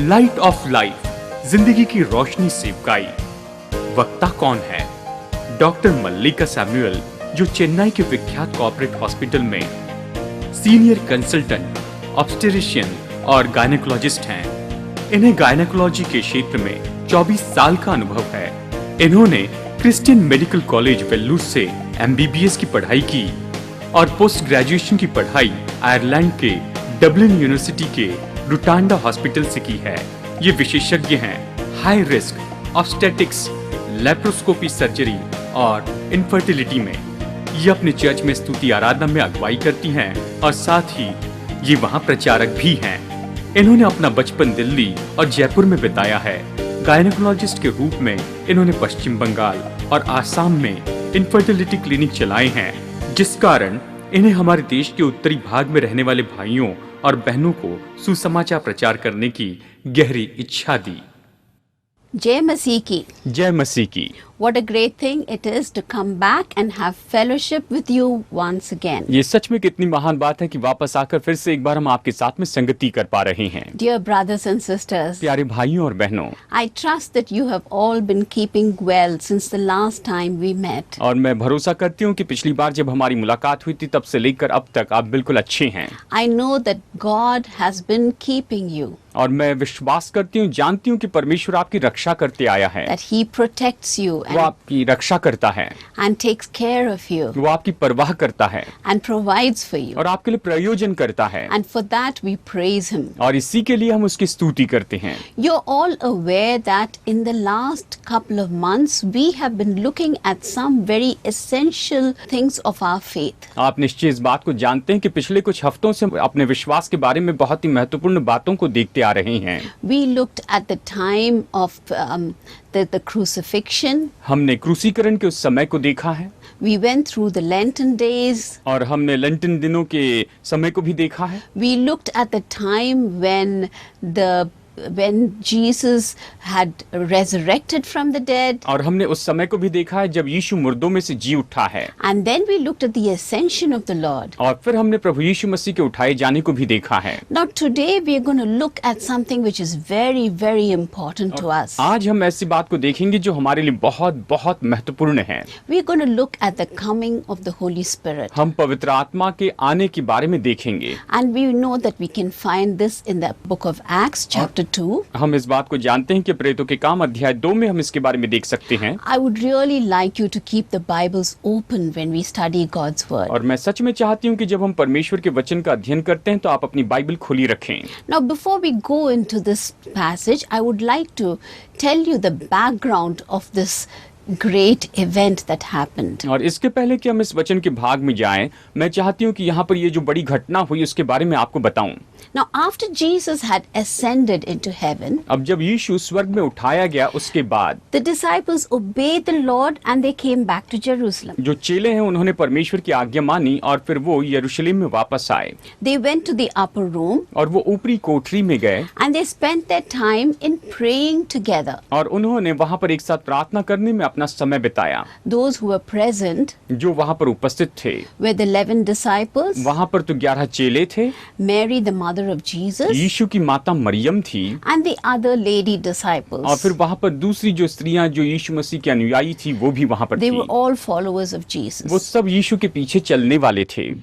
Light of life, जिंदगी की रोशनी से गाई। वक्ता कौन है? डॉक्टर मल्लिका सैमुअल, जो चेन्नई के विख्यात कॉर्पोरेट हॉस्पिटल में सीनियर कंसल्टेंट, ऑब्स्टेरिशियन और गायनेकोलॉजिस्ट हैं। इन्हें गायनेकोलॉजी के क्षेत्र में 24 साल का अनुभव है। इन्होंने क्रिश्चियन मेडिकल कॉलेज वेल्लूर से MBBS की पढ़ाई की और पोस्ट ग्रेजुएशन की पढ़ाई आयरलैंड के डबलिन यूनिवर्सिटी के रुटांडा हॉस्पिटल से की है। ये विशेषज्ञ हैं high risk obstetrics, laparoscopy surgery और इनफर्टिलिटी में। ये अपने चर्च में स्तुति आराधना में अगुवाई करती हैं और साथ ही ये वहाँ प्रचारक भी हैं। इन्होंने अपना बचपन दिल्ली और जयपुर में बिताया है। गायनेकोलॉजिस्ट के रूप में इन्होंने पश्चिम बंगाल और आसाम में इनफर्टिलिटी क्लिनिक चलाए हैं, जिस कारण इन्हें हमारे देश के उत्तरी भाग में रहने वाले भाइयों और बहनों को सुसमाचार प्रचार करने की गहरी इच्छा दी। जय मसीह की। जय मसीह की। What a great thing it is to come back and have fellowship with you once again. ये सच में कितनी महान बात है कि वापस आकर फिर से एक बार हम आपके साथ में संगति कर पा रहे हैं। Dear brothers and sisters, प्यारे भाइयों और बहनों, I trust that you have all been keeping well since the last time we met. और मैं भरोसा करती हूँ कि पिछली बार जब हमारी मुलाकात हुई थी तब से लेकर अब तक आप बिल्कुल अच्छे हैं। I know that God has been keeping you. और मैं विश्वास करती हूँ, जानती हूँ कि परमेश्वर आपकी रक्षा करते आया है। That He protects you वो आपकी रक्षा करता है and takes care of you वो आपकी परवाह करता है and provides for you. और आपके लिए प्रयोजन करता है। And for that we praise Him. और इसी के लिए हम उसकी स्तुति करते हैं। You're all aware that in the last couple of months we have been looking at some very essential things of our faith. आप निश्चय इस बात को जानते हैं कि पिछले कुछ हफ्तों से अपने विश्वास के बारे में बहुत ही महत्वपूर्ण बातों को देखते आ रहे हैं। We looked at the time of the crucifixion. हमने क्रूसीकरण के उस समय को देखा है। We went through the Lenten days. और हमने लेंटन दिनों के समय को भी देखा है। We looked at the time when Jesus had resurrected from the dead. और हमने उस समय को भी देखा है जब यीशु मुर्दों में से जी उठा है। And then we looked at the ascension of the Lord. और फिर हमने प्रभु यीशु मसीह के उठाए जाने को भी देखा है। Now today we are going to look at something which is very very important to us. आज हम ऐसी बात को देखेंगे जो हमारे लिए बहुत बहुत महत्वपूर्ण है। We are going to look at the coming of the Holy Spirit. हम पवित्र आत्मा के आने के बारे में देखेंगे। And we know that we can find this in the book of Acts chapter 2. हम इस बात को जानते हैं कि प्रेरितों के काम अध्याय 2 में हम इसके बारे में देख सकते हैं। I would really like you to keep the Bibles open when we study God's word. और मैं सच में चाहती हूँ कि जब हम परमेश्वर के वचन का अध्ययन करते हैं तो आप अपनी बाइबल खुली रखें। Now before we go into this passage, I would like to tell you the background of this great event that happened. और इसके पहले कि हम इस वचन के भाग में जाएं, मैं चाहती हूँ कि यहाँ पर ये जो बड़ी घटना हुई उसके बारे में आपको बताऊं। Now after Jesus had ascended into heaven, अब जब यीशु स्वर्ग में उठाया गया उसके बाद the disciples obeyed the Lord and they came back to Jerusalem. जो चेले हैं उन्होंने परमेश्वर की आज्ञा मानी और फिर वो यरूशलेम में वापस आए। They went to the upper room और वो ऊपरी कोठरी में गए and they spent their time in praying together. और उन्होंने वहाँ पर एक साथ प्रार्थना करने में अपना समय बिताया। Those who were present जो वहाँ पर उपस्थित थे were the 11 disciples, वहाँ पर तो 11 चेले थे, Mary the mother of Jesus, यीशु की माता मरियम थी and the other lady disciples. और फिर वहाँ पर दूसरी जो स्त्रियां जो यीशु मसीह की अनुयायी थी वो भी वहाँ पर They थी। were all followers of Jesus. वो सब यीशु के पीछे चलने वाले थे।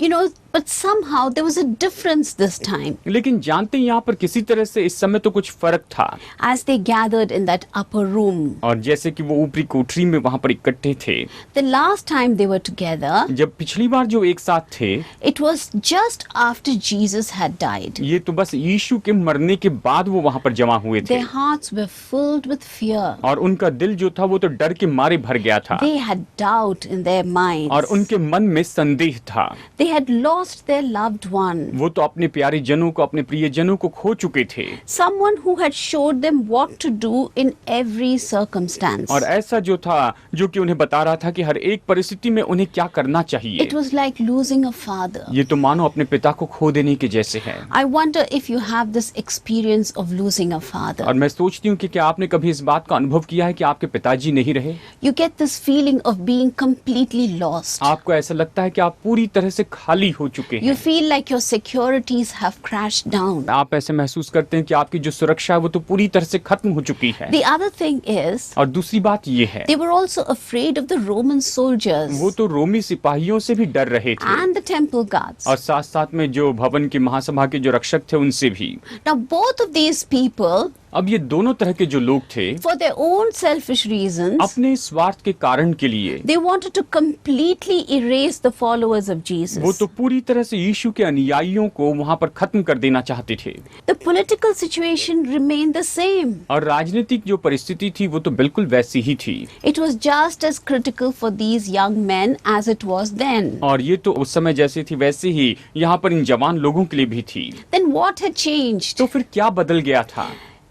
You know, but somehow there was a difference this time. लेकिन जानते हैं यहाँ पर किसी तरह से इस समय तो कुछ फर्क था। As they gathered in that upper room, और जैसे कि वो ऊपरी कोठरी में वहाँ पर इकट्ठे थे, the last time they were together, जब पिछली बार जो एक साथ थे, it was just after Jesus had died. ये तो बस यीशु के मरने के बाद वो वहाँ पर जमा हुए थे। Their hearts were filled with fear. और उनका दिल जो था वो तो डर के मारे भर गया था। They had doubt in their minds. और उनके मन में संदेह था। They had lost their loved one. वो तो अपने प्यारे जनों को, अपने प्रिय जनों को खो चुके थे। Someone who had showed them what to do in every circumstance. और ऐसा जो था जो कि उन्हें बता रहा था कि हर एक परिस्थिति में उन्हें क्या करना चाहिए। It was like losing a father. ये तो मानो अपने पिता को खो देने के जैसे है। I wonder if you have this experience of losing a father. और मैं सोचती हूँ कि क्या आपने कभी इस बात का अनुभव किया है कि आपके पिताजी नहीं रहे। You get this feeling of being completely lost. आपको ऐसा लगता है कि आप पूरी तरह से खाली हो चुके You हैं। feel like your securities have crashed down. आप ऐसे महसूस करते हैं कि आपकी जो सुरक्षा है वो तो पूरी तरह से खत्म हो चुकी है। The other thing is, और दूसरी बात ये है, they were also afraid of the Roman soldiers वो तो रोमी सिपाहियों से भी डर रहे थे and the temple guards. और साथ साथ में जो भवन की महासभा के जो रक्षक थे उनसे भी। Now, both of these people, अब ये दोनों तरह के जो लोग थे, for their own selfish reasons, अपने स्वार्थ के कारण के लिए they wanted to completely erase the followers of Jesus. वो तो पूरी तरह से यीशु के अनुयायियों को वहां पर खत्म कर देना चाहते थे। The political situation remained the same. और राजनीतिक जो परिस्थिति थी वो तो बिल्कुल वैसी ही थी। It was just as critical for these young men as it was then. और ये तो उस समय जैसी थी वैसे ही यहाँ पर इन जवान लोगों के लिए भी थी। Then what had changed? तो फिर क्या बदल गया था?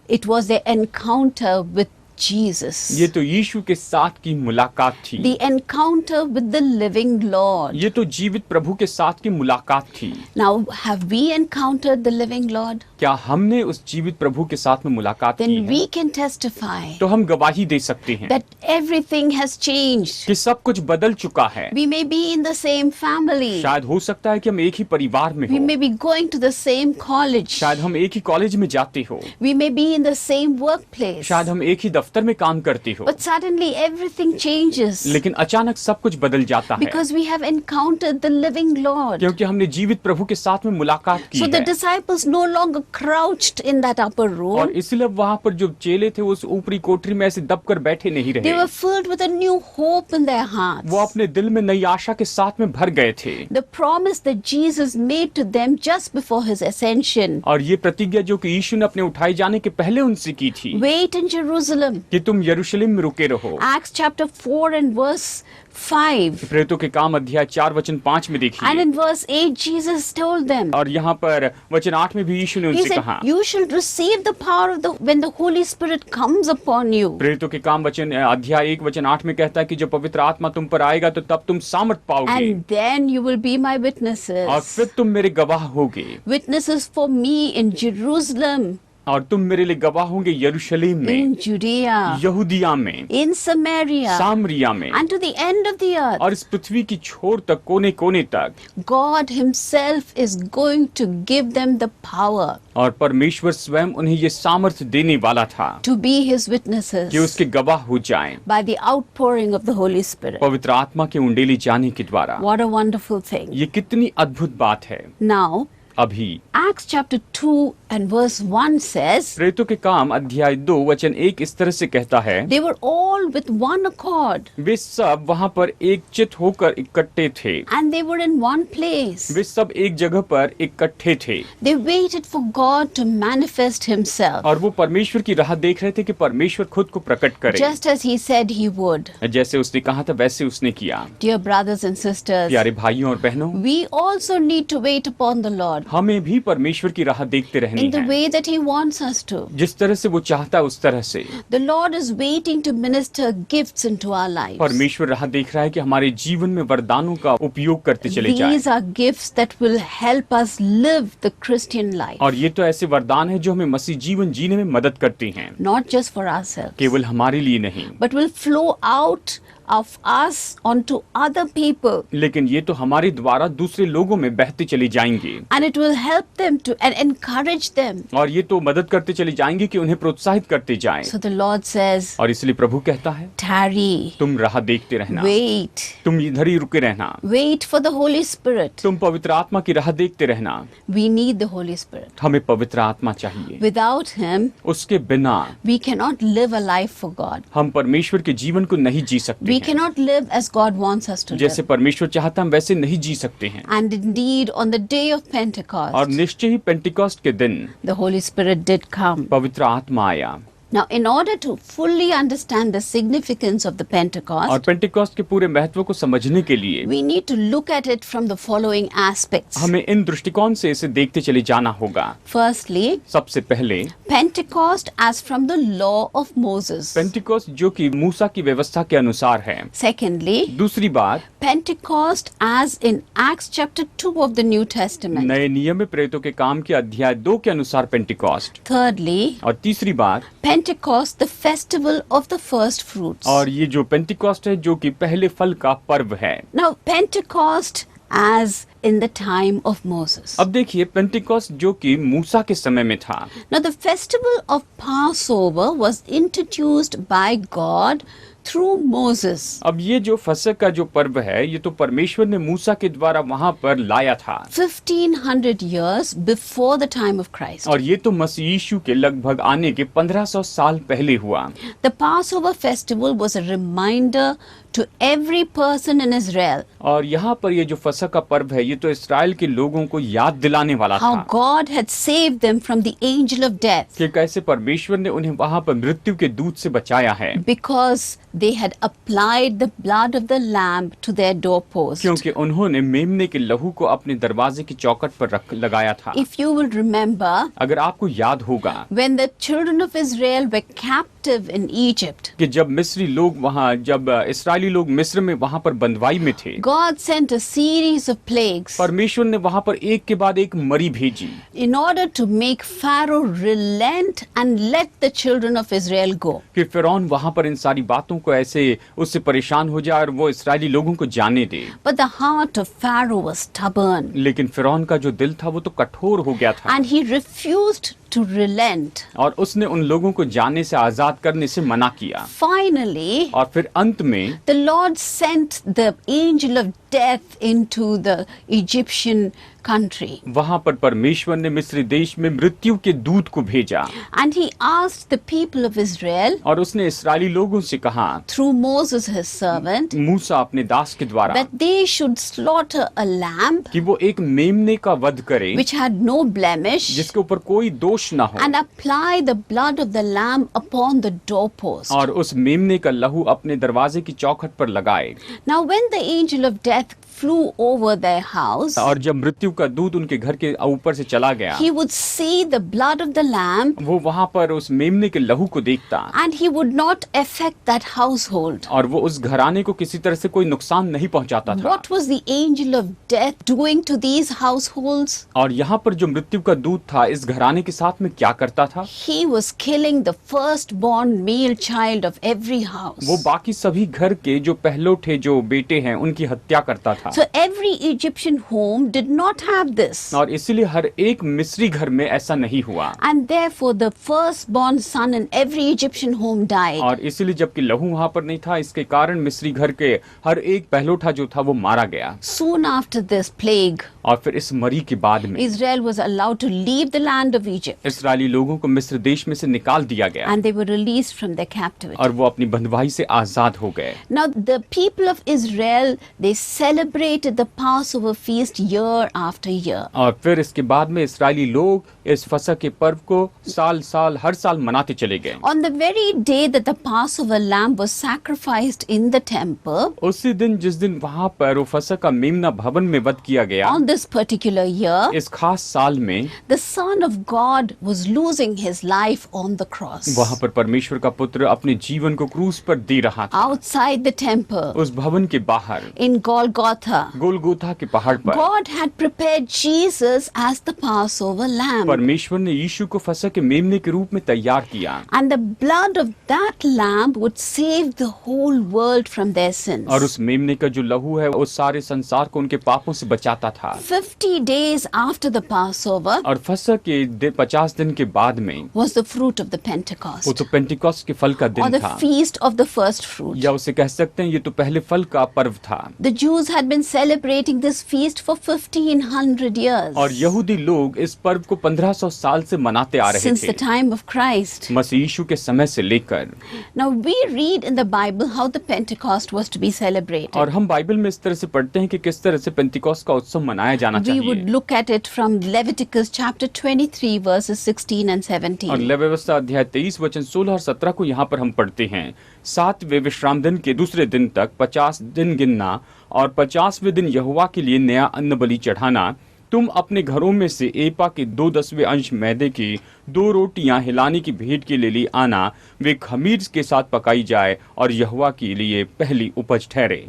It was their encounter with Jesus. ये तो यीशु के साथ की मुलाकात थी। The encounter with the living Lord. ये तो जीवित प्रभु के साथ की मुलाकात थी। Now, have we encountered the living Lord? क्या हमने उस जीवित प्रभु के साथ में मुलाकात की Then है? we can testify तो हम गवाही दे सकते हैं that everything has changed. कि सब कुछ बदल चुका है। We may be in the same family. शायद हो सकता है कि हम एक ही परिवार में We हो, may be going to the same college. शायद हम एक ही कॉलेज में जाते हो, We may be in the same workplace. शायद हम एक ही दफ्तर में काम करते हो, But suddenly everything changes लेकिन अचानक सब कुछ बदल जाता है because we have encountered the living Lord. क्योंकि हमने जीवित प्रभु के साथ में मुलाकात की So the है। disciples no longer crouched in that upper और room. इसलिए वहाँ पर जो चेले थे वो उस ऊपरी कोठरी में ऐसे दबकर बैठे नहीं They रहे। were filled with a new hope in their hearts. वो अपने दिल में नई आशा के साथ में भर गए थे। The promise that Jesus made to them just before his ascension. और ये प्रतिज्ञा जो कि यीशु ने अपने उठाए जाने के पहले उनसे की थी Wait in Jerusalem. कि तुम यरूशलेम में रुके रहो। Acts chapter 4 and verse 5. प्रेरितों के काम अध्याय 4 वचन 5 में And देखिए। in verse 8, Jesus told them, और यहाँ पर वचन 8 में भी यीशु ने He उनसे said, कहा, you shall receive the power of when the Holy Spirit comes upon you. प्रेरितों के काम वचन अध्याय 1 वचन 8 में कहता है कि जब पवित्र आत्मा तुम पर आएगा तो तब तुम सामर्थ पाओगे And then you will be my और witnesses. फिर तुम मेरे गवाह होगे। Witnesses for me in Jerusalem, और तुम मेरे लिए गवाह होंगे यरूशलेम में, in Judea, यहूदिया में, in Samaria, सामरिया में and to the end of the earth. और इस पृथ्वी की छोर तक, कोने कोने तक। God himself is going to give them the power और परमेश्वर स्वयं उन्हें ये सामर्थ्य देने वाला था to be his witnesses कि उसके गवाह हो जाएं by the outpouring of the Holy Spirit. पवित्र आत्मा के उंडेले जाने के द्वारा। What a wonderful thing. ये कितनी अद्भुत बात है। Now, अभी Acts chapter 2 and verse 1 says, प्रेरितों के काम अध्याय 2 वचन 1 इस तरह से कहता है, they were all with one accord वे सब वहाँ पर एक चित होकर इकट्ठे थे। and they were in one place. वे सब एक जगह पर इकट्ठे थे They waited for God to manifest himself, और वो परमेश्वर की राह देख रहे थे कि परमेश्वर खुद को प्रकट करे। just as he said he would. जैसे उसने कहा था वैसे उसने किया। Dear brothers and sisters, प्यारे भाइयों और बहनों, we also need to wait upon the Lord हमें भी परमेश्वर की राह देखते रहनी in the है, way that he wants us to. जिस तरह से वो चाहता है उस तरह से। The Lord is waiting to minister gifts into our lives. परमेश्वर राह देख रहा है कि हमारे जीवन में वरदानों का उपयोग करते चले जाएं। These are gifts that will help us live the Christian life, और ये तो ऐसे वरदान है जो हमें मसीह जीवन जीने में मदद करते हैं, not just for ourselves, केवल हमारे लिए नहीं, but will flow out of us onto other people, लेकिन ये तो हमारे द्वारा दूसरे लोगों में बहते चले जाएंगे and it will help them to and encourage them. और ये तो मदद करते चले जाएंगे कि उन्हें प्रोत्साहित करते जाएं। So the Lord says, और इसलिए प्रभु कहता है, tarry, तुम राह देखते रहना, wait, तुम इधर ही रुके रहना, wait for the Holy Spirit. तुम पवित्र आत्मा की राह देखते रहना। We need the Holy Spirit. हमें पवित्र आत्मा चाहिए, Without him, उसके बिना we cannot live a life for God. हम परमेश्वर के जीवन को नहीं जी सकते We हैं। cannot live as God wants us to जैसे live. परमेश्वर चाहता हम वैसे नहीं जी सकते हैं। And indeed, on the day of और Pentecost, निश्चय ही पेंटिकॉस्ट के दिन the Holy Spirit did come. पवित्र आत्मा आया। Now, in order to fully understand the significance of the और Pentecost, पेंटिकॉस्ट के पूरे महत्व को समझने के लिए we need to look at it from the following aspects. हमें इन दृष्टिकोण से इसे देखते चले जाना होगा। Firstly, सबसे पहले Pentecost as from the law of Moses. Pentecost जो कि मूसा की व्यवस्था के अनुसार है। Secondly, दूसरी बात, Pentecost as in Acts chapter 2 of the New Testament. नए नियम में प्रेरितों के काम के अध्याय 2 के अनुसार पेंटिकॉस्ट। Thirdly, और तीसरी बात, Pentecost, the festival of the first fruits. और ये जो पेंटिकॉस्ट है जो कि पहले फल का पर्व है। Now, Pentecost as in the time of Moses. अब देखिए पेंटिकॉस्ट जो कि मूसा के समय में था। Now, the festival of Passover was introduced by God through Moses. अब ये जो फसह का जो पर्व है ये तो परमेश्वर ने मूसा के द्वारा वहां पर लाया था 1500 years before the time of Christ. और ये तो मसीह यीशु के लगभग आने के 1500 साल पहले हुआ। The Passover festival was a reminder to every person in Israel और यहाँ पर ये जो फसह का पर्व है ये तो इस्राएल के लोगों को याद दिलाने वाला how था God had saved them from the angel of death कि कैसे परमेश्वर ने उन्हें वहां पर मृत्यु के दूत से बचाया है, because they had applied the blood of the lamb to their doorpost. क्योंकि उन्होंने मेमने के लहू को अपने दरवाजे की चौखट पर लगाया था। If you will remember, अगर आपको याद होगा when the children of Israel were captive in Egypt, कि जब मिस्री लोग जब इस्राएली लोग मिस्र में वहां पर बंदवाई में थे, God sent a series of plagues परमेश्वर ने वहां पर एक के बाद एक मरी भेजी in order to make Pharaoh relent and let the children of Israel go. कि फिरौन वहां पर इन सारी बातों को ऐसे उससे परेशान हो जाए और वो इस्राएली लोगों को जाने दे। But the heart of Pharaoh was stubborn लेकिन फिरौन का जो दिल था वो तो कठोर हो गया था and he refused to relent. और उसने उन लोगों को जाने से आजाद करने से मना किया। Finally, और फिर अंत में the Lord sent the angel of death into the Egyptian country. वहां पर परमेश्वर ने मिस्र देश में मृत्यु के दूत को भेजा And he asked the people of Israel और उसने इस्राएली लोगों से कहा through Moses his servant मूसा अपने दास के द्वारा that they should slaughter a lamb कि वो एक मेमने का वध करे which had no blemish जिसके ऊपर कोई दोष ना हो and apply the blood of the lamb upon the doorpost. और उस मेमने का लहू अपने दरवाजे की चौखट पर लगाए। Now when the angel of death flew over their house, और जब मृत्यु का दूत उनके घर के ऊपर से चला गया he would see the blood of the lamb वो वहां पर उस मेमने के लहू को देखता and he would not affect that household. और वो उस घराने को किसी तरह से कोई नुकसान नहीं पहुंचाता था। What was the angel of death doing to these households? और यहाँ पर जो मृत्यु का दूत था इस घराने के साथ में क्या करता था? He was killing the firstborn male child of every house. वो बाकी सभी घर के जो पहलौठे जो बेटे हैं उनकी हत्या करता था। So every Egyptian home did not have this. और इसीलिए हर एक मिस्री घर में ऐसा नहीं हुआ And therefore the firstborn son in every Egyptian home died. और इसीलिए जबकि लहू वहां पर नहीं था इसके कारण मिस्री घर के हर एक पहलौठा जो था वो मारा गया। Soon after this plague, और फिर इस मरी के बाद में Israel was allowed to leave the land of Egypt इस्राएली लोगों को मिस्र देश में से निकाल दिया गया and they were released from their captivity. और वो अपनी बंधुआई से आजाद हो गए। Now the people of Israel, they celebrated the Passover feast year after year. और फिर इसके बाद में इस्राएली लोग इस फसह के पर्व को साल साल हर साल मनाते चले गए। On the very day that the Passover lamb was sacrificed in the temple, उसी दिन जिस दिन वहां पर वो फसह का मेमना भवन में वध किया गया on this particular year, इस खास साल में the Son of God was losing his life on the cross. वहां पर परमेश्वर का पुत्र अपने जीवन को क्रूस पर दे रहा था। Outside the temple, उस भवन के बाहर in Golgotha, गोलगोथा के पहाड़ पर God had prepared Jesus as the Passover lamb. परमेश्वर ने यीशु को फसह के मेमने के रूप में तैयार किया And the blood of that lamb would save the whole world from their sins. और उस मेमने का जो लहू है वो सारे संसार को उनके पापों से बचाता था। 50 days after the Passover और फसह के 50 दिन के बाद में was the fruit of the वो Pentecost, तो पेंटिकॉस्ट के फल का or दिन the था feast of the first fruit. या उसे कह सकते हैं ये तो पहले फल का पर्व था। The Jews had been celebrating this feast for 1500 years, और यहूदी लोग इस पर्व को 1500 साल से मनाते आ रहे since थे the time of Christ. मसीह यीशु के समय से लेकर। Now we read in the Bible how the Pentecost was to be celebrated. और हम बाइबल में इस तरह से पढ़ते हैं कि किस तरह से पेंटिकॉस्ट का उत्सव मनाया जाना We would चाहिए। look at it from Leviticus chapter 23 verses 16 and और 17. लेवी व्यवस्था अध्याय 23 वचन 16 और 17 को यहाँ पर हम पढ़ते हैं। 7वें विश्राम दिन के दूसरे दिन तक 50 दिन गिनना और 50वें दिन यहोवा के लिए नया अन्न बलि चढ़ाना। तुम अपने घरों में से एपा के 2/10 अंश मैदे की 2 रोटियां हिलाने की भेंट के लिए ले आना। वे खमीर के साथ पकाई जाए और यहोवा के लिए पहली उपज ठहरे।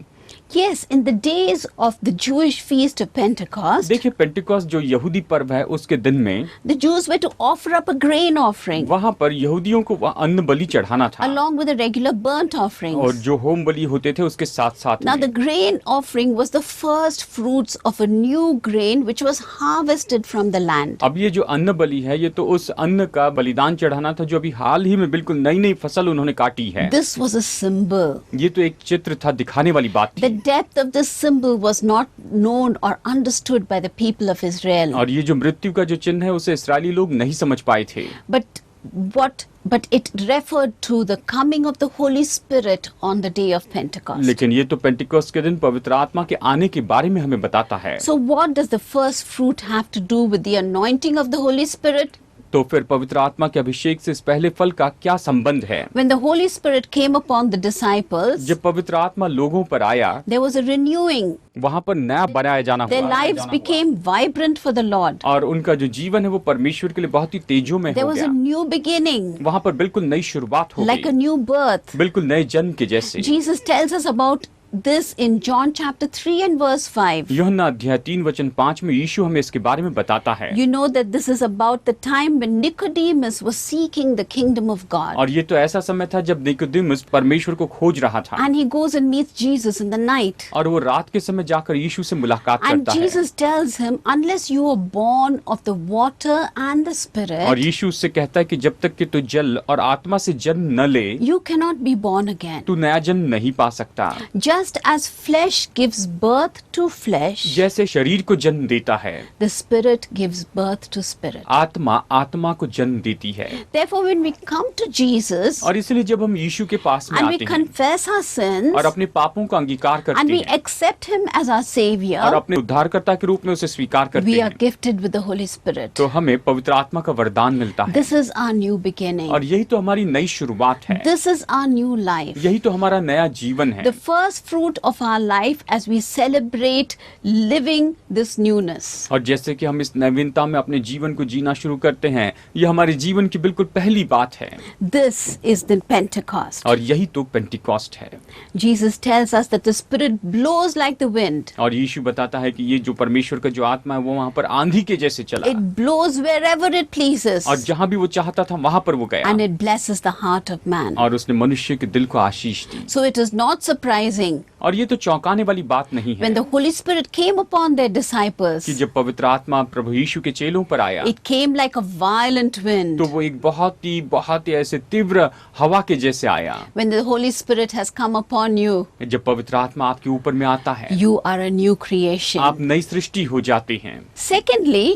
Yes, in the days of the Jewish feast of Pentecost, देखिए पेंटिकॉस्ट जो यहूदी पर्व है उसके दिन में the Jews were to offer up a grain offering वहाँ पर यहूदियों को वहाँ अन्न बलि चढ़ाना था along with the regular burnt और offerings. जो होम बलि होते थे उसके साथ साथ Now, the grain offering was the first fruits of a new grain which was harvested from the land. अब ये जो अन्न बलि है ये तो उस अन्न का बलिदान चढ़ाना था जो अभी हाल ही में बिल्कुल नई नई फसल उन्होंने काटी है। This was a symbol. ये तो एक चित्र था, दिखाने वाली बात The थी। depth of this symbol was not known or understood by the people of Israel. और ये जो मृत्यु का जो चिन्ह है उसे इस्राएली लोग नहीं समझ पाए थे। But it referred to the coming of the Holy Spirit on the day of Pentecost. लेकिन ये तो पेंटिकॉस्ट के दिन पवित्र आत्मा के आने के बारे में हमें बताता है। So what does the first fruit have to do with the anointing of the Holy Spirit? तो फिर पवित्र आत्मा के अभिषेक से इस पहले फल का क्या संबंध है? When the Holy Spirit came upon the disciples, जब पवित्र आत्मा लोगों पर आया there was a renewing. वहाँ पर नया बनाया जाना Their हुआ lives became vibrant for the Lord. और उनका जो जीवन है वो परमेश्वर के लिए बहुत ही तेजो में There हो was a गया। new beginning, वहाँ पर बिल्कुल नई शुरुआत हो like a गई, new birth. बिल्कुल नए जन्म के जैसे। Jesus tells us about this in John chapter 3 and verse 5. यूहन्ना अध्याय 3:5 में यीशु हमें इसके बारे में बताता है। You know that this is about the time when Nicodemus was seeking the kingdom of God. और ये तो ऐसा समय था जब निकोदेमुस परमेश्वर को खोज रहा था And he goes and meets Jesus in the night. और वो रात के समय जाकर यीशु से मुलाकात And करता है Jesus tells him, unless you are born of the water and the और Spirit, यीशु उससे कहता है कि जब तक कि तू जल और आत्मा से जन्म न ले you cannot be born again. तू नया जन्म नहीं पा सकता। Just as flesh gives birth to flesh, जैसे शरीर को जन्म देता है the Spirit gives birth to spirit. आत्मा आत्मा को जन्म देती है। Therefore, when we come to Jesus और इसलिए जब हम यीशु के पास में and we आते हैं confess our sins और अपने पापों का अंगीकार and करते we हैं accept Him as our और Savior, अपने उद्धारकर्ता के रूप में उसे स्वीकार करते we are हैं gifted with the Holy Spirit. तो हमें पवित्र आत्मा का वरदान मिलता है This is our new beginning. और यही तो हमारी नई शुरुआत है, This is our new life. यही तो हमारा नया जीवन है। The first fruit of our life as we celebrate living this newness. और जैसे कि हम इस नवीनता में अपने जीवन को जीना शुरू करते हैं, ये हमारे जीवन की बिल्कुल पहली बात है This is the Pentecost. और यही तो पेंटिकॉस्ट है। Jesus tells us that the Spirit blows like the wind. और यीशु बताता है कि ये जो परमेश्वर का जो आत्मा है वो वहाँ पर आंधी के जैसे चला It blows wherever it pleases. और जहाँ भी वो चाहता था वहाँ पर वो गया And it blesses the heart of man. और उसने मनुष्य के दिल को आशीष दी। So it is not surprising और ये तो चौंकाने वाली बात नहीं है when the Holy Spirit came upon their disciples. कि जब पवित्र आत्मा प्रभु यीशु के चेलों पर आया It came like a violent wind. तो वो एक बहुत ही ऐसे तीव्र हवा के जैसे आया। When the Holy Spirit has come upon you, जब पवित्र आत्मा आपके ऊपर में आता है you are a new creation. आप नई सृष्टि हो जाते हैं। Secondly,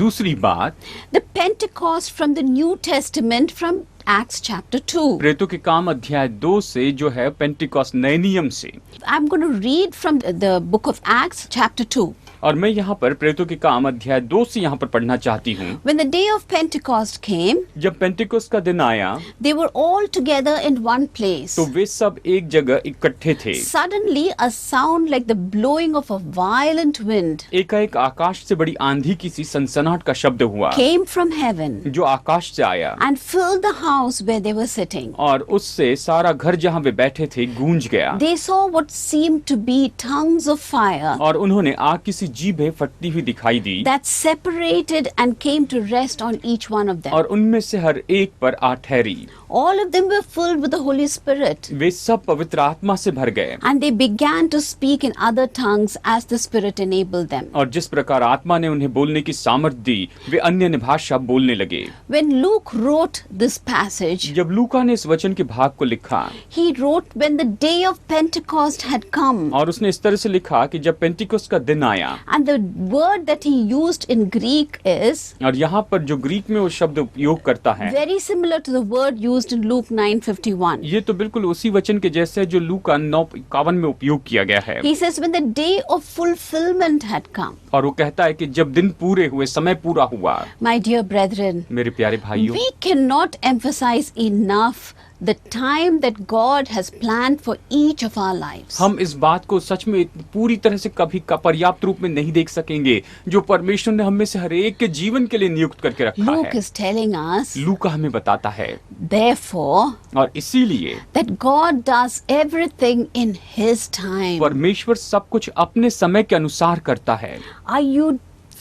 दूसरी बात, the Pentecost from the New Testament from Acts chapter 2. प्रेतों के काम अध्याय 2 से जो है पेंटिकॉस्ट नए नियम से। I'm going to read from the book of Acts chapter 2. और मैं यहाँ पर प्रेतों के काम अध्याय 2 से यहाँ पर पढ़ना चाहती हूँ। When the day of Pentecost came, जब पेंटिकॉस्ट का दिन आया they were all together in one place. तो वे सब एक जगह इकट्ठे थे। Suddenly, a sound like the blowing of a violent wind एकाएक आकाश से बड़ी आंधी की सी सनसनाहट का शब्द हुआ came from heaven जो आकाश से आया and filled the house where they were sitting. और उससे सारा घर जहाँ वे बैठे थे गूंज गया They saw what seemed to be tongues of fire और उन्होंने आग की सी जीभें फटती हुई दिखाई दी that separated and came to rest on each one of them. और उनमें से हर एक पर आ ठहरी। All of them were filled with the Holy Spirit, वे सब पवित्र आत्मा से भर गए and they began to speak in other tongues as the Spirit enabled them. और जिस प्रकार आत्मा ने उन्हें बोलने की सामर्थ्य दी वे अन्य भाषा बोलने लगे। When Luke wrote this passage, जब लूका ने इस वचन के भाग को लिखा he wrote when the day of Pentecost had come. और उसने इस तरह से लिखा कि जब पेंटिकोस्ट का दिन आया, And the word that he used in Greek is और यहाँ पर जो ग्रीक में वो शब्द उपयोग करता है very similar to the word used in Luke 9:51. ये तो बिल्कुल उसी वचन के जैसे है जो लूका 9:51 में उपयोग किया गया है। He says when the day of fulfillment had come. और वो कहता है कि जब दिन पूरे हुए, समय पूरा हुआ। My dear brethren, मेरे प्यारे भाइयों, we cannot emphasize enough the time that God has planned for each of our lives. हम इस बात को सच में पूरी तरह से कभी का पर्याप्त रूप में नहीं देख सकेंगे जो परमेश्वर ने हम में से हर एक के जीवन के लिए नियुक्त करके रखा Luke है। is telling us, लूका हमें बताता है therefore, और इसीलिए that God does everything in His time. परमेश्वर सब कुछ अपने समय के अनुसार करता है। Are you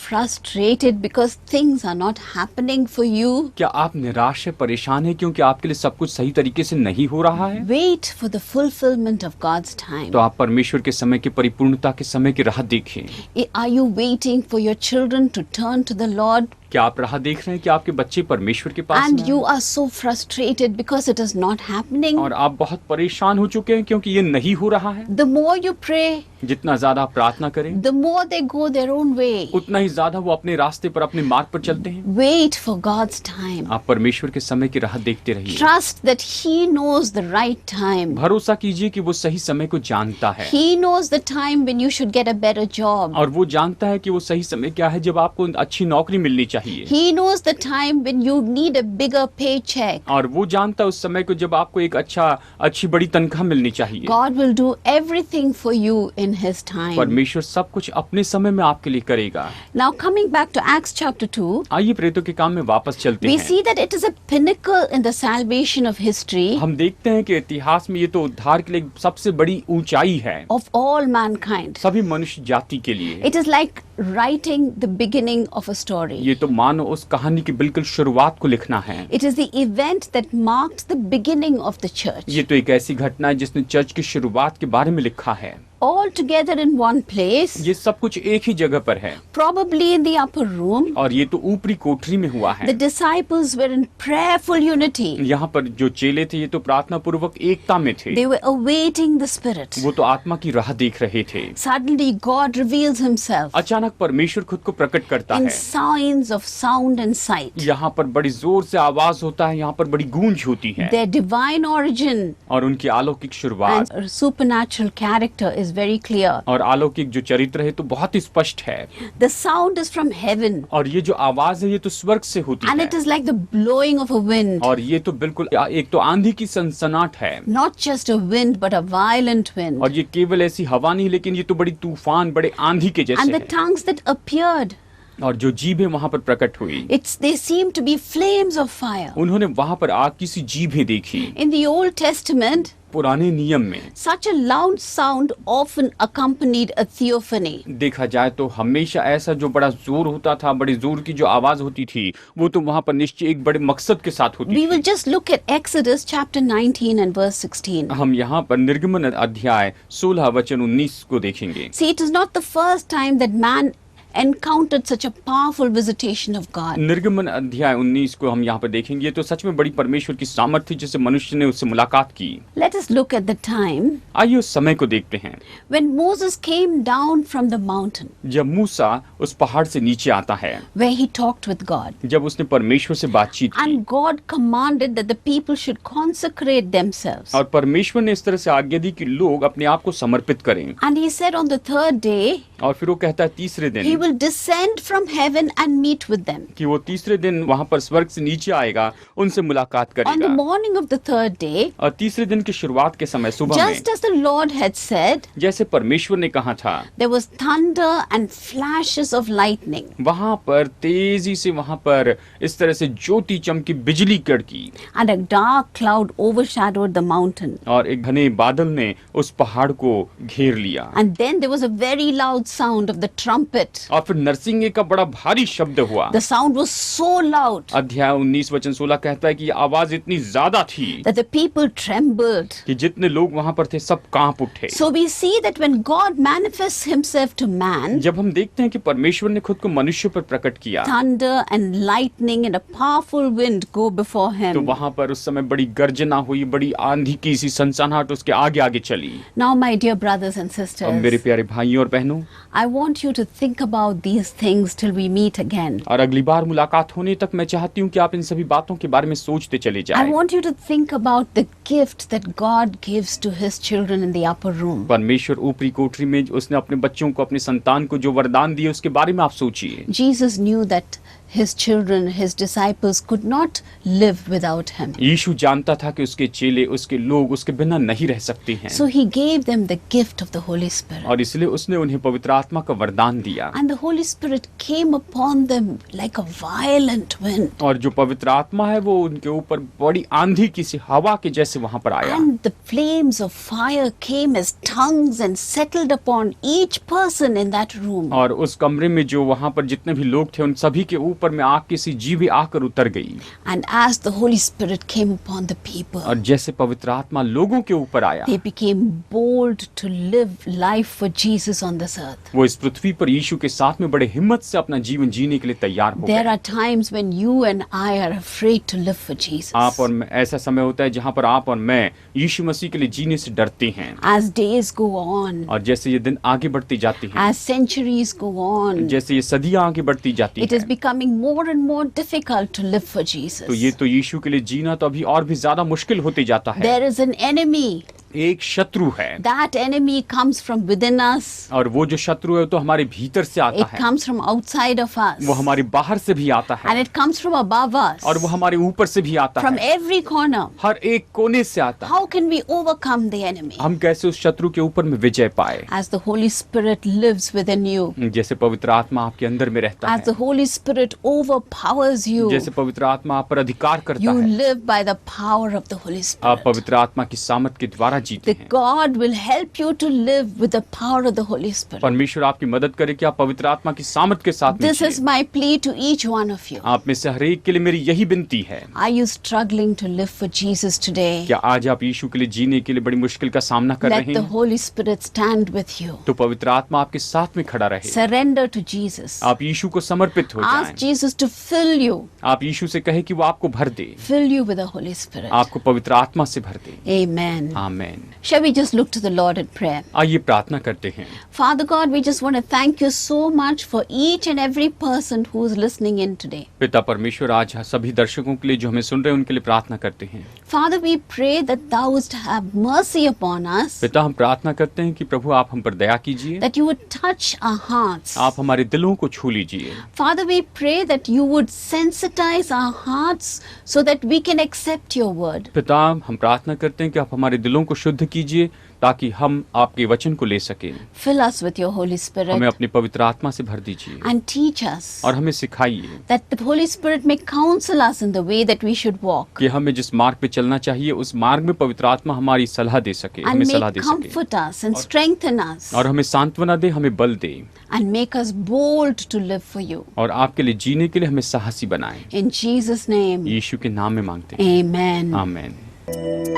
frustrated because things are not happening for you? क्या आप निराश है, परेशान है क्योंकि आपके लिए सब कुछ सही तरीके से नहीं हो रहा है? Wait for the fulfillment of God's time. तो आप परमेश्वर के समय की परिपूर्णता के समय की राह देखें। Are you waiting for your children to turn to the Lord? क्या आप राह देख रहे हैं कि आपके बच्चे परमेश्वर के पास And में you आएं? are so frustrated because it is not happening. और आप बहुत परेशान हो चुके हैं क्योंकि ये नहीं हो रहा है। The more you pray, जितना ज्यादा आप प्रार्थना करें the more they go their own way. उतना ही ज्यादा वो अपने रास्ते पर अपने मार्ग पर चलते हैं। Wait for God's time. आप परमेश्वर के समय की राह देखते रहिए। Trust that He knows the right time. भरोसा कीजिए कि वो सही समय को जानता है He knows the time when you should get a better job. और वो जानता है कि वो सही समय क्या है जब आपको अच्छी नौकरी मिलनी चाहिए। He knows the time when you need a bigger paycheck. और वो जानता है उस समय को जब आपको एक अच्छी बड़ी तनख्वाह मिलनी चाहिए। God will do everything for you in His time. परमेश्वर सब कुछ अपने समय में आपके लिए करेगा। Now coming back to Acts chapter 2, आइए प्रेरितों के काम में वापस चलते we हैं। see that it is a pinnacle in the salvation of history हम देखते हैं कि इतिहास में ये तो उद्धार के लिए सबसे बड़ी ऊंचाई है of all mankind. सभी मनुष्य जाति के लिए। It is like writing the beginning of a story. ये तो मानो उस कहानी की बिल्कुल शुरुआत को लिखना है। It is the event that marked the beginning of the church. ये तो एक ऐसी घटना है जिसने चर्च की शुरुआत के बारे में लिखा है। All together in one place, ये सब कुछ एक ही जगह पर है probably in the upper room. और ये तो ऊपरी कोठरी में हुआ The है। disciples were in prayerful unity. यहाँ पर जो चेले थे ये तो प्रार्थना पूर्वक एकता में थे। They were awaiting the Spirit. वो तो आत्मा की राह देख रहे थे। Suddenly, God reveals Himself अचानक परमेश्वर खुद को प्रकट करता in है। signs of sound and sight. यहाँ पर बड़ी जोर से आवाज होता है, यहाँ पर बड़ी गूंज होती है Their divine origin और उनकी अलौकिक शुरुआत and supernatural character is very clear. और अलौकिक जो चरित्र है तो बहुत ही स्पष्ट है। The sound is from heaven, और ये जो आवाज है ये तो स्वर्ग से होती and है it is like the blowing of a wind. और ये तो बिल्कुल एक तो आंधी की सनसनाहट है Not just a wind, but a violent wind. और ये केवल ऐसी हवा नहीं लेकिन ये तो बड़ी तूफान, बड़े आंधी के And जैसे the है। tongues that appeared, और जो जीभें वहां पर प्रकट हुई they seem to be flames of fire. उन्होंने वहां पर आग की सी जीभें देखी। In the Old Testament, पुराने नियम में such a loud sound often accompanied a theophany. देखा जाए तो हमेशा ऐसा जो बड़ा जोर होता था, बड़ी जोर की जो आवाज होती थी वो तो वहां पर निश्चय एक बड़े मकसद के साथ होती We थी। will just look at Exodus chapter 19 and verse 16. हम यहाँ पर निर्गमन अध्याय 16 वचन 19 को देखेंगे। See, it is not the first time that man encountered such a powerful visitation of God. निर्गमन अध्याय 19 को हम यहाँ पर देखेंगे। ये तो सच में बड़ी परमेश्वर की सामर्थ्य जिससे मनुष्य ने उससे मुलाकात की। Let us look at the time आइए उस समय को देखते हैं when Moses came down from the mountain जब मूसा उस पहाड़ से नीचे आता है, where he talked with God. जब उसने परमेश्वर से बातचीत की And God commanded that the people should consecrate themselves. और परमेश्वर ने इस तरह से आज्ञा दी कि लोग अपने आप को समर्पित करें। And he said on the third day, और फिर वो कहता है तीसरे he दिन will descend from heaven and meet with them. कि वो तीसरे दिन वहां पर स्वर्ग से नीचे आएगा, उनसे मुलाकात On the करेगा। morning of the third day, और तीसरे दिन की शुरुआत के समय सुबह में just as the Lord had said, जैसे परमेश्वर ने कहा था there was thunder and flashes of lightning. वहां पर तेजी से वहां पर इस तरह से ज्योति चमकी, बिजली कड़की And a dark cloud overshadowed the mountain. और एक घने बादल ने उस पहाड़ को घेर लिया। And then there was a very loud sound of the trumpet. और फिर नरसिंगे का बड़ा भारी शब्द हुआ। The sound was so loud अध्याय 19 वचन 16 कहता है कि ये आवाज इतनी ज्यादा थी that the people trembled. कि जितने लोग वहां पर थे सब कांप उठे। So we see that when God manifests himself to man, जब हम देखते हैं कि परमेश्वर ने खुद को मनुष्य पर प्रकट किया thunder and lightning and a powerful wind go before तो him. वहां पर उस समय बड़ी गर्जना हुई, बड़ी आंधी की सी सनसनाहट उसके आगे आगे चली। Now, my dear brothers and अब मेरे sisters, प्यारे भाइयों और बहनों, I want you to think about these things till we meet again. और अगली बार मुलाकात होने तक मैं चाहती हूँ कि आप इन सभी बातों के बारे में सोचते चले I जाएं। want you to think about the gift that God gives to his children in the upper room. परमेश्वर ऊपरी कोठरी में उसने अपने बच्चों को, अपने संतान को जो वरदान दिए उसके बारे में आप सोचिए। Jesus knew that his children, his disciples could not live without him. यीशु जानता था कि उसके चेले, उसके लोग उसके बिना नहीं रह सकते हैं, So he gave them the gift of the Holy Spirit. और इसलिए उसने उन्हें पवित्र आत्मा का वरदान दिया। And the Holy Spirit came upon them like a violent wind. और जो पवित्र आत्मा है वो उनके ऊपर बड़ी आंधी की सी हवा के जैसे वहां पर आया, And the flames of fire came as tongues and settled upon each person in that room. और उस कमरे में जो वहां पर जितने भी लोग थे उन सभी के ऊपर में आग की सी जीवी आकर उतर गई। And as the Holy Spirit came upon the people, और जैसे पवित्र आत्मा लोगों के ऊपर आया, they became bold to live life for Jesus on this earth. वो इस पृथ्वी पर यीशु के साथ में बड़े हिम्मत से अपना जीवन जीने के लिए तैयार हो There गए। are times when you and I are afraid to live for Jesus. आप और मैं, ऐसा समय होता है जहाँ पर आप और मैं यीशु मसीह के लिए जीने से डरते हैं। As days go on, और जैसे ये दिन आगे बढ़ते जाते हैं, as centuries go on, जैसे ये सदियां आगे बढ़ती जाती it is हैं, becoming more and more difficult to live for Jesus. तो ये तो यीशु के लिए जीना तो अभी और भी ज्यादा मुश्किल होते जाता है। There is an enemy. एक शत्रु है, That enemy comes from within us. और वो जो शत्रु है तो हमारे भीतर से आता It है, comes from outside of us. वो हमारे बाहर से भी आता And है, it comes from above us. और वो हमारे ऊपर से भी आता From है, every corner. हर एक कोने से आता है। How can we overcome the enemy? हम कैसे उस शत्रु के ऊपर में विजय पाए? As the Holy Spirit lives within you. जैसे पवित्र आत्मा आपके अंदर में रहता As the है, Holy Spirit overpowers you. जैसे पवित्र आत्मा आप पर अधिकार करता You है, live by the power of the Holy आप Spirit. पवित्र आत्मा की सामर्थ के द्वारा जीते The हैं। God will help you to live with the power of the Holy Spirit. परमेश्वर आपकी मदद करे कि आप पवित्र आत्मा की सामर्थ के साथ में This is जिए। my plea to each one of you. आप में से हर एक के लिए मेरी यही विनती है। Are you struggling to live for Jesus today? क्या आज आप यीशु के लिए जीने के लिए बड़ी मुश्किल का सामना कर Let रहे the हैं? Holy Spirit stand with you. तो पवित्र आत्मा आपके साथ में खड़ा रहे। Surrender to Jesus. आप यीशु को समर्पित हो Ask जाएं। Jesus to fill you. आप यीशु से कहे कि वो आपको भर दे, Fill you with the Holy Spirit. आपको पवित्र आत्मा से भर दे। Amen. आमीन। Shall we just look to the Lord in prayer? आइए प्रार्थना करते हैं। Father God, we just want to thank you so much for each and every person who is listening in today. पिता परमेश्वर, आज सभी दर्शकों के लिए जो हमें सुन रहे हैं उनके लिए प्रार्थना करते हैं। Father, we pray that thou wouldst have mercy upon us, पिता हम प्रार्थना करते हैं कि प्रभु आप हम पर दया कीजिए, that you would touch our hearts. आप हमारे दिलों को छू लीजिए। Father, we pray that you would sensitize our hearts so that we can accept your word. पिता हम प्रार्थना करते हैं कि आप हमारे दिलों को शुद्ध कीजिए ताकि हम आपके वचन को ले सकें। Fill us with your Holy हमें Spirit अपनी पवित्र आत्मा से भर दीजिए and teach us और हमें सिखाइए that the Holy Spirit may counsel us in the way that we should walk कि हमें जिस मार्ग पे चलना चाहिए उस मार्ग में पवित्र आत्मा हमारी सलाह दे सके, and हमें सलाह may दे सके comfort us and strengthen us और हमें सांत्वना दे, हमें बल दे and make us bold to live for you. और आपके लिए जीने के लिए हमें साहसी बनाए। In Jesus' name, यीशु के नाम में मांगते हैं, amen. आमीन।